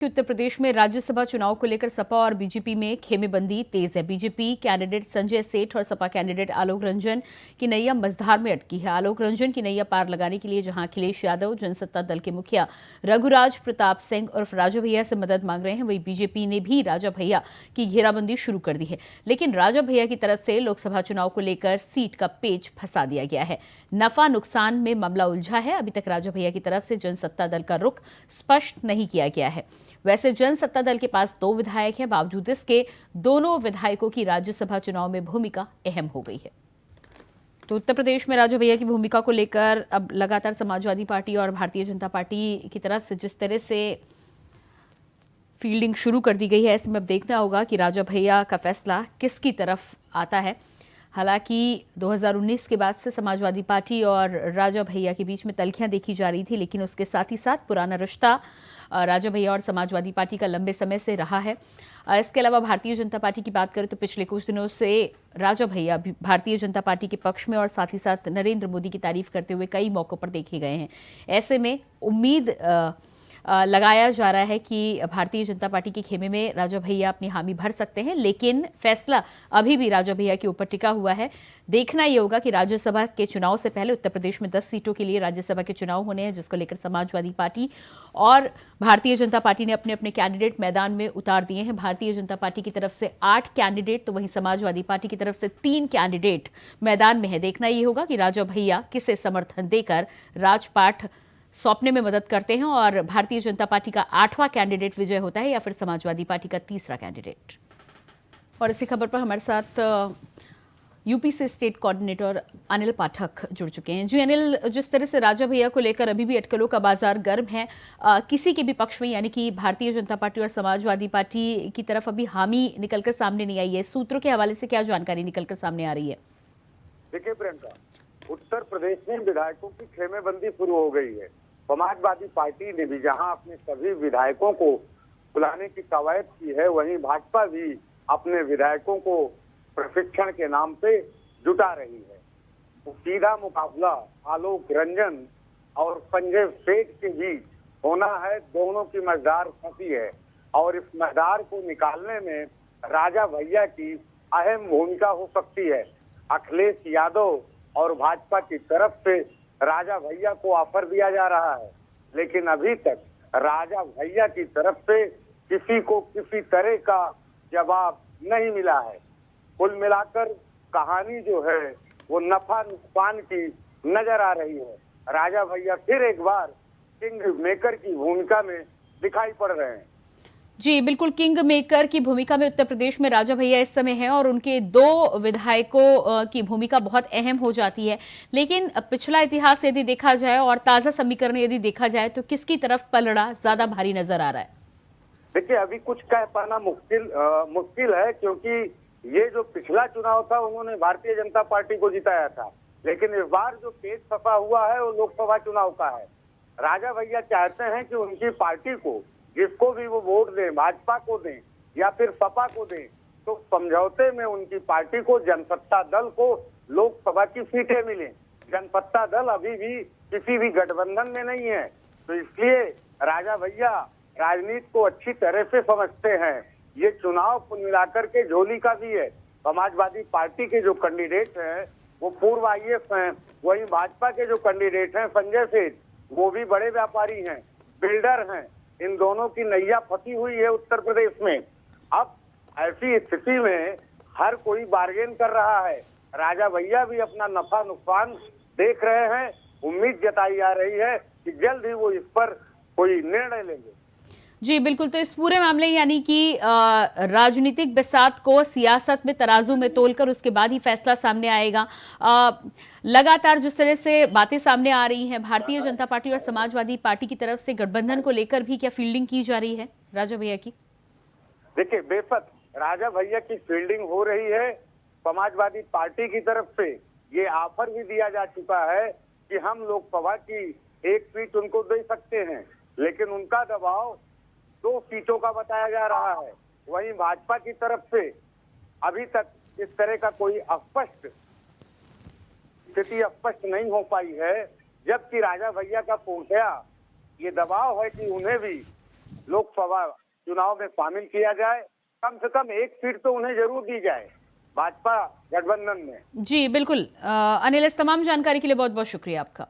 कि उत्तर प्रदेश में राज्यसभा चुनाव को लेकर सपा और बीजेपी में खेमेबंदी तेज है। बीजेपी कैंडिडेट संजय सेठ और सपा कैंडिडेट आलोक रंजन की नैया मझधार में अटकी है। आलोक रंजन की नैया पार लगाने के लिए जहां अखिलेश यादव जनसत्ता दल के मुखिया रघुराज प्रताप सिंह उर्फ राजा भैया से मदद मांग रहे हैं, वहीं बीजेपी ने भी राजा भैया की घेराबंदी शुरू कर दी है। लेकिन राजा भैया की तरफ से लोकसभा चुनाव को लेकर सीट का पेच फंसा दिया गया है। नफा नुकसान में मामला उलझा है। अभी तक राजा भैया की तरफ से जनसत्ता दल का रुख स्पष्ट नहीं किया गया है। वैसे जनसत्ता दल के पास 2 विधायक हैं, बावजूद इसके दोनों विधायकों की राज्यसभा चुनाव में भूमिका अहम हो गई है। तो उत्तर प्रदेश में राजा भैया की भूमिका को लेकर अब लगातार समाजवादी पार्टी और भारतीय जनता पार्टी की तरफ से जिस तरह से फील्डिंग शुरू कर दी गई है, ऐसे में अब देखना होगा कि राजा भैया का फैसला किसकी तरफ आता है। हालांकि 2019 के बाद से समाजवादी पार्टी और राजा भैया के बीच में तल्खियां देखी जा रही थी, लेकिन उसके साथ ही साथ पुराना रिश्ता राजा भैया और समाजवादी पार्टी का लंबे समय से रहा है। इसके अलावा भारतीय जनता पार्टी की बात करें तो पिछले कुछ दिनों से राजा भैया भी भारतीय जनता पार्टी के पक्ष में और साथ ही साथ नरेंद्र मोदी की तारीफ करते हुए कई मौकों पर देखे गए हैं। ऐसे में उम्मीद लगाया जा रहा है कि भारतीय जनता पार्टी के खेमे में राजा भैया अपनी हामी भर सकते हैं, लेकिन फैसला अभी भी राजा भैया के ऊपर टिका हुआ है। देखना ये होगा कि राज्यसभा के चुनाव से पहले उत्तर प्रदेश में 10 सीटों के लिए राज्यसभा के चुनाव होने हैं, जिसको लेकर समाजवादी पार्टी और भारतीय जनता पार्टी ने अपने अपने कैंडिडेट मैदान में उतार दिए हैं। भारतीय जनता पार्टी की तरफ से 8 कैंडिडेट तो वहीं समाजवादी पार्टी की तरफ से 3 कैंडिडेट मैदान में है। देखना ये होगा कि राजा भैया किसे समर्थन देकर राजपाट सौंपने में मदद करते हैं और भारतीय जनता पार्टी का 8वां कैंडिडेट विजय होता है या फिर समाजवादी पार्टी का 3रा कैंडिडेट। और इसी खबर पर हमारे साथ यूपी से स्टेट कोऑर्डिनेटर अनिल पाठक जुड़ चुके हैं। जी अनिल, जिस तरह से राजा भैया को लेकर अभी भी अटकलों का बाजार गर्म है, किसी के भी पक्ष में यानी कि भारतीय जनता पार्टी और समाजवादी पार्टी की तरफ अभी हामी निकलकर सामने नहीं आई है। सूत्रों के हवाले से क्या जानकारी निकलकर सामने आ रही है? देखिए प्रियंका, उत्तर प्रदेश में विधायकों की खेमेबंदी शुरू हो गई है। समाजवादी पार्टी ने भी जहां अपने सभी विधायकों को बुलाने की कवायद की है, वहीं भाजपा भी अपने विधायकों को प्रशिक्षण के नाम पे जुटा रही है। तो सीधा मुकाबला आलोक रंजन और संजय सेठ के बीच होना है। दोनों की मझधार फंसी है और इस मझधार को निकालने में राजा भैया की अहम भूमिका हो सकती है। अखिलेश यादव और भाजपा की तरफ से राजा भैया को ऑफर दिया जा रहा है, लेकिन अभी तक राजा भैया की तरफ से किसी को किसी तरह का जवाब नहीं मिला है। कुल मिलाकर कहानी जो है वो नफा नुकसान की नजर आ रही है। राजा भैया फिर एक बार किंग मेकर की भूमिका में दिखाई पड़ रहे हैं। जी बिल्कुल, किंग मेकर की भूमिका में उत्तर प्रदेश में राजा भैया इस समय हैं और उनके 2 विधायकों की भूमिका बहुत अहम हो जाती है। लेकिन पिछला इतिहास यदि देखा जाए और ताजा समीकरण यदि देखा जाए तो किसकी तरफ पलड़ा ज्यादा भारी नजर आ रहा है? देखिए, अभी कुछ कह पाना मुश्किल है, क्योंकि ये जो पिछला चुनाव था उन्होंने भारतीय जनता पार्टी को जिताया था, लेकिन इस बार जो पेच फंसा हुआ है वो लोकसभा चुनाव का है। राजा भैया चाहते हैं कि उनकी पार्टी को जिसको भी वो वोट दें, भाजपा को दें या फिर सपा को दें, तो समझौते में उनकी पार्टी को जनसत्ता दल को लोकसभा की सीटें मिलें। जनसत्ता दल अभी भी किसी भी गठबंधन में नहीं है, तो इसलिए राजा भैया राजनीति को अच्छी तरह से समझते हैं। ये चुनाव कुल मिलाकर के झोली का भी है। समाजवादी पार्टी के जो कैंडिडेट हैं वो पूर्व IAS हैं, वहीं भाजपा के जो कैंडिडेट हैं संजय सेठ, वो भी बड़े व्यापारी हैं, बिल्डर हैं। इन दोनों की नैया फंसी हुई है उत्तर प्रदेश में। अब ऐसी स्थिति में हर कोई बार्गेन कर रहा है। राजा भैया भी अपना नफा नुकसान देख रहे हैं। उम्मीद जताई जा रही है कि जल्द ही वो इस पर कोई निर्णय लेंगे। जी बिल्कुल, तो इस पूरे मामले यानी कि राजनीतिक बिसात को सियासत में तराजू में तोलकर उसके बाद ही फैसला सामने आएगा। लगातार जिस तरह से बातें सामने आ रही हैं, भारतीय जनता पार्टी और समाजवादी पार्टी की तरफ से गठबंधन को लेकर भी क्या फील्डिंग की जा रही है राजा भैया की? देखिए, बेशक राजा भैया की फील्डिंग हो रही है। समाजवादी पार्टी की तरफ से ये ऑफर भी दिया जा चुका है कि हम लोकसभा की 1 सीट उनको दे सकते हैं, लेकिन उनका दबाव 2 सीटों का बताया जा रहा है। वहीं भाजपा की तरफ से अभी तक इस तरह का कोई स्थिति स्पष्ट नहीं हो पाई है, जबकि राजा भैया का पूर्णतया ये दबाव है कि उन्हें भी लोकसभा चुनाव में शामिल किया जाए। कम से कम एक सीट तो उन्हें जरूर दी जाए भाजपा गठबंधन में। जी बिल्कुल। अनिल, इस तमाम जानकारी के लिए बहुत बहुत शुक्रिया आपका।